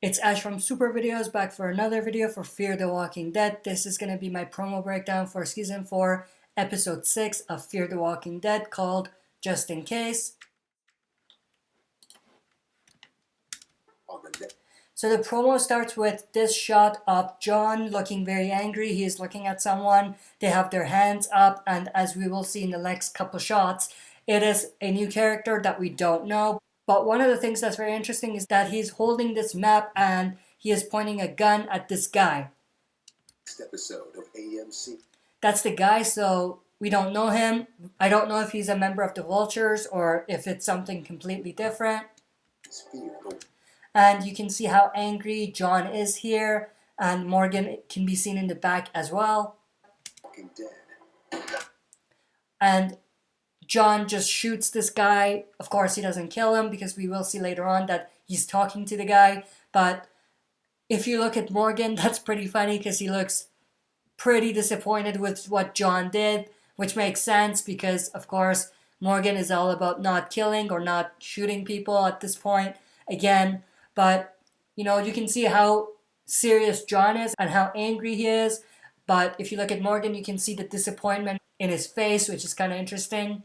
It's Ash from Super Videos, back for another video for Fear the Walking Dead. This is going to be my promo breakdown for Season 4, Episode 6 of Fear the Walking Dead, called Just In Case. So the promo starts with this shot of John looking very angry. He is looking at someone. They have their hands up, and as we will see in the next couple shots, it is a new character that we don't know. But one of the things that's very interesting is that he's holding this map and he is pointing a gun at this guy. Next episode of AMC. That's the guy, so we don't know him. I don't know if he's a member of the Vultures or if it's something completely different. And you can see how angry John is here, and Morgan can be seen in the back as well. Walking Dead. And John just shoots this guy. Of course, he doesn't kill him because we will see later on that he's talking to the guy. But if you look at Morgan, that's pretty funny because he looks pretty disappointed with what John did, which makes sense because, of course, Morgan is all about not killing or not shooting people at this point again. But, you know, you can see how serious John is and how angry he is. But if you look at Morgan, you can see the disappointment in his face, which is kind of interesting.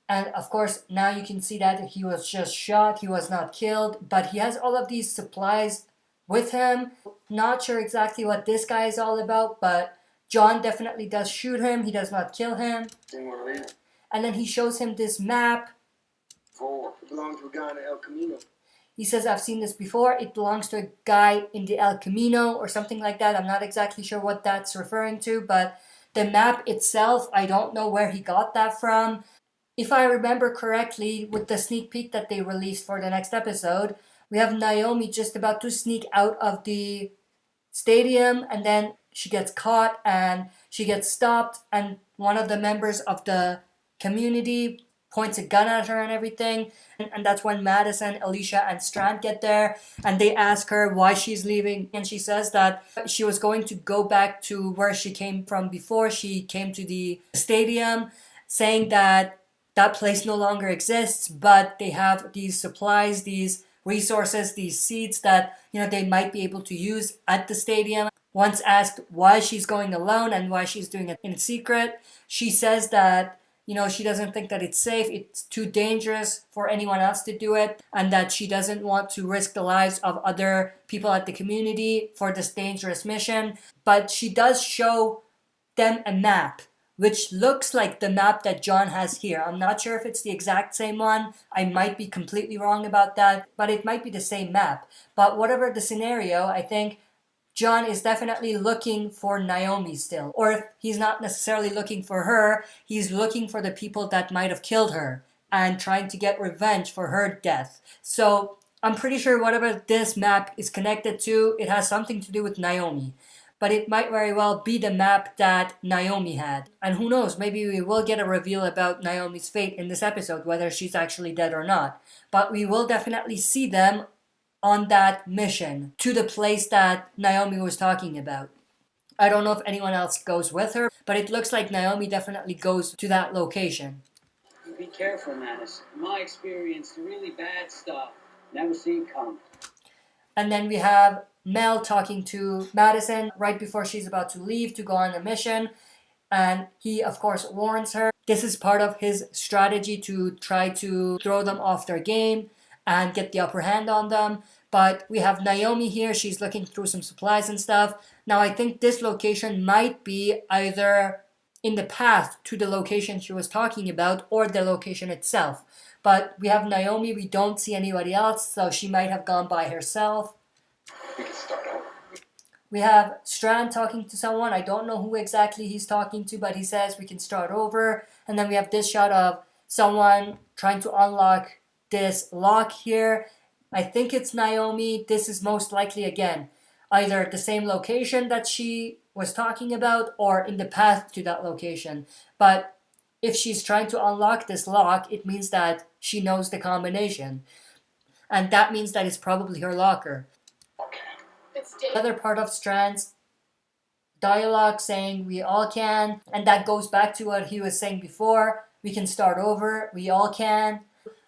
And of course, now you can see that he was just shot, he was not killed, but he has all of these supplies with him. Not sure exactly what this guy is all about, but John definitely does shoot him, he does not kill him. And then he shows him this map. It belongs to a guy in El Camino. He says, I've seen this before, it belongs to a guy in the El Camino or something like that. I'm not exactly sure what that's referring to, but the map itself, I don't know where he got that from. If I remember correctly, with the sneak peek that they released for the next episode, we have Naomi just about to sneak out of the stadium, and then she gets caught and she gets stopped, and one of the members of the community points a gun at her and everything. And that's when Madison, Alicia, and Strand get there, and they ask her why she's leaving, and she says that she was going to go back to where she came from before she came to the stadium, saying that that place no longer exists, but they have these supplies, these resources, these seeds that, you know, they might be able to use at the stadium. Once asked why she's going alone and why she's doing it in secret, she says that, you know, she doesn't think that it's safe, it's too dangerous for anyone else to do it, and that she doesn't want to risk the lives of other people at the community for this dangerous mission. But she does show them a map, which looks like the map that John has here. I'm not sure if it's the exact same one. I might be completely wrong about that, but it might be the same map. But whatever the scenario, I think John is definitely looking for Naomi still. Or if he's not necessarily looking for her, he's looking for the people that might have killed her and trying to get revenge for her death. So I'm pretty sure whatever this map is connected to, it has something to do with Naomi. But it might very well be the map that Naomi had. And who knows, maybe we will get a reveal about Naomi's fate in this episode, whether she's actually dead or not. But we will definitely see them on that mission to the place that Naomi was talking about. I don't know if anyone else goes with her, but it looks like Naomi definitely goes to that location. Be careful, Madison. In my experience, the really bad stuff never seen come. And then we have Mel talking to Madison right before she's about to leave to go on a mission. And he, of course, warns her. This is part of his strategy to try to throw them off their game and get the upper hand on them. But we have Naomi here. She's looking through some supplies and stuff. Now, I think this location might be either in the path to the location she was talking about or the location itself. But we have Naomi. We don't see anybody else, so she might have gone by herself. We can start over. We have Strand talking to someone. I don't know who exactly he's talking to, but he says we can start over. And then we have this shot of someone trying to unlock this lock here. I think it's Naomi. This is most likely, again, either the same location that she was talking about or in the path to that location. But if she's trying to unlock this lock, it means that she knows the combination. And that means that it's probably her locker. Another part of Strand's dialogue saying we all can, and that goes back to what he was saying before. We can start over, we all can.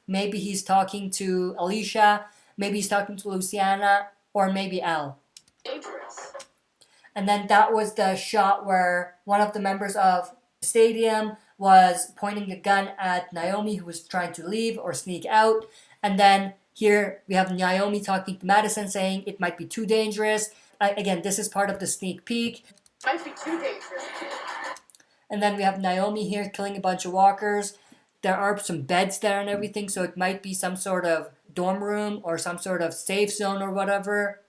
Maybe he's talking to Alicia, maybe he's talking to Luciana, or maybe Al. Dangerous. And then that was the shot where one of the members of the stadium was pointing a gun at Naomi, who was trying to leave or sneak out. And then here we have Naomi talking to Madison saying it might be too dangerous. Again, this is part of the sneak peek. Might be too dangerous. And then we have Naomi here killing a bunch of walkers. There are some beds there and everything, so it might be some sort of dorm room or some sort of safe zone or whatever.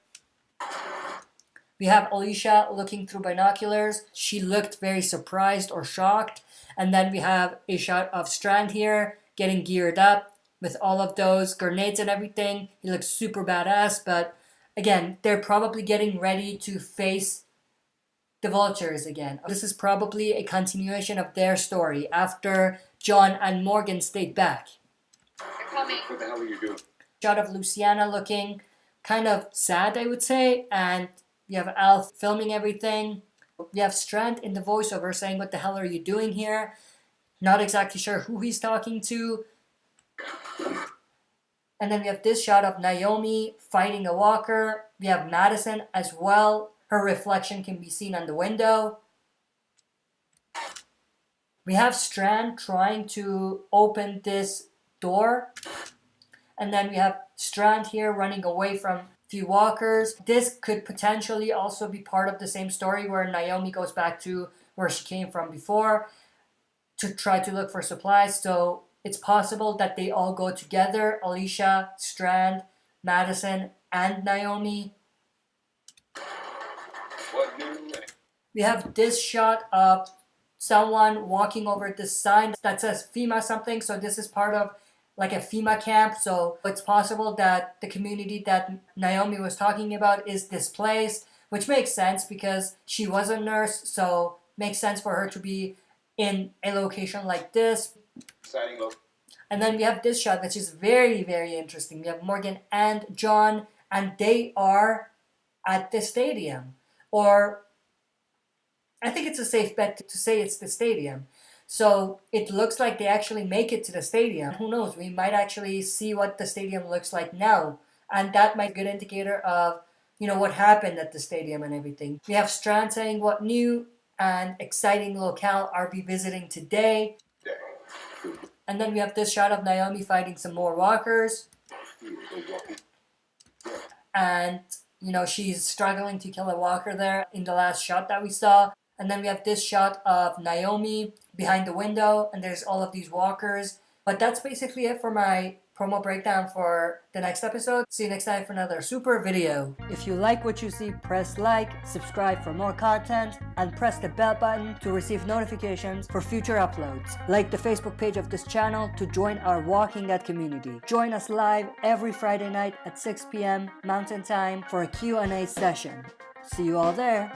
We have Alicia looking through binoculars. She looked very surprised or shocked. And then we have a shot of Strand here getting geared up with all of those grenades and everything. He looks super badass, but again, they're probably getting ready to face the Vultures again. This is probably a continuation of their story after John and Morgan stayed back. They're coming. What the hell are you doing? Shot of Luciana looking kind of sad, I would say, and you have Al filming everything. You have Strand in the voiceover saying, "What the hell are you doing here?" Not exactly sure who he's talking to. And then we have this shot of Naomi fighting a walker. We have Madison as well. Her reflection can be seen on the window. We have Strand trying to open this door. And then we have Strand here running away from a few walkers. This could potentially also be part of the same story where Naomi goes back to where she came from before to try to look for supplies. So it's possible that they all go together. Alicia, Strand, Madison, and Naomi. What new? We have this shot of someone walking over this sign that says FEMA something. So this is part of like a FEMA camp. So it's possible that the community that Naomi was talking about is displaced, which makes sense because she was a nurse. So makes sense for her to be in a location like this. Exciting look. And then we have this shot, which is very, very interesting. We have Morgan and John, and they are at the stadium. Or I think it's a safe bet to say it's the stadium. So it looks like they actually make it to the stadium. Who knows? We might actually see what the stadium looks like now. And that might be a good indicator of, what happened at the stadium and everything. We have Strand saying what new and exciting locale are we visiting today. And then we have this shot of Naomi fighting some more walkers. And, she's struggling to kill a walker there in the last shot that we saw. And then we have this shot of Naomi behind the window, and there's all of these walkers. But that's basically it for my promo breakdown for the next episode. See you next time for another super video. If you like what you see, press like, subscribe for more content, and press the bell button to receive notifications for future uploads. Like the Facebook page of this channel to join our Walking Dead community. Join us live every Friday night at 6 p.m. Mountain Time for a Q&A session. See you all there.